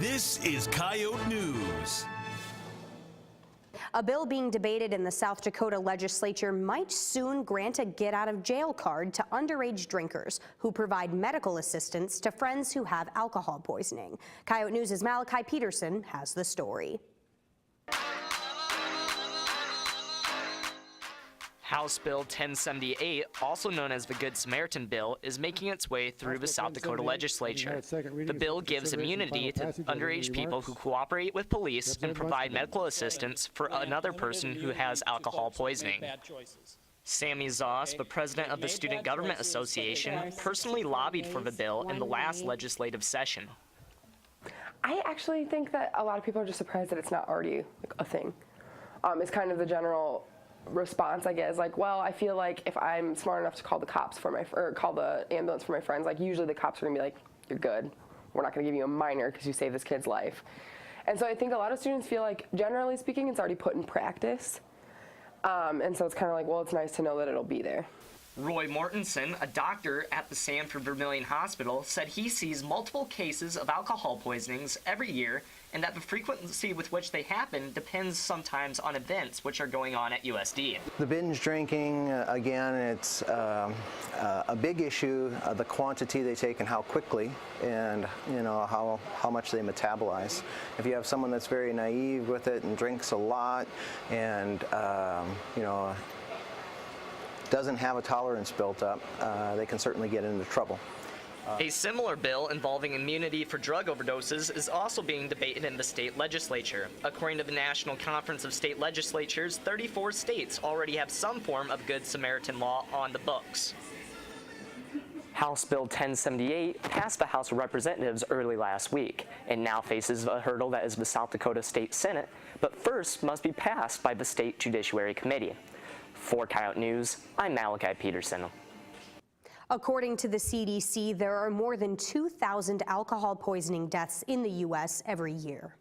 This is Coyote News. A bill being debated in the South Dakota legislature might soon grant a get-out-of-jail card to underage drinkers who provide medical assistance to friends who have alcohol poisoning. Coyote News' Malachi Petersen has the story. House Bill 1078, also known as the Good Samaritan Bill, is making its way through the South Dakota legislature. The bill gives immunity to underage people who cooperate with police and provide medical assistance for another person who has alcohol poisoning. Sammy Zoss, the president of the Student Government Association, personally lobbied for the bill in the last legislative session. I actually think that a lot of people are just surprised that it's not already a thing. It's kind of the general response, I guess, like, well, I feel like if I'm smart enough to call the cops for or call the ambulance for my friends, like, usually the cops are gonna be like, you're good, we're not gonna give you a minor because you saved this kid's life. And so I think a lot of students feel like, generally speaking, it's already put in practice, and so it's kind of like, well, it's nice to know that it'll be there. Roy Mortensen, a doctor at the Sanford Vermillion Hospital, said he sees multiple cases of alcohol poisonings every year and that the frequency with which they happen depends sometimes on events which are going on at USD. The binge drinking, again, it's a big issue, the quantity they take and how quickly, and how much they metabolize. If you have someone that's very naive with it and drinks a lot and doesn't have a tolerance built up, they can certainly get into trouble. A similar bill involving immunity for drug overdoses is also being debated in the state legislature. According to the National Conference of State Legislatures, 34 states already have some form of Good Samaritan law on the books. House Bill 1078 passed the House of Representatives early last week and now faces a hurdle that is the South Dakota State Senate, but first must be passed by the State Judiciary Committee. For Coyote News, I'm Malachi Petersen. According to the CDC, there are more than 2,000 alcohol poisoning deaths in the U.S. every year.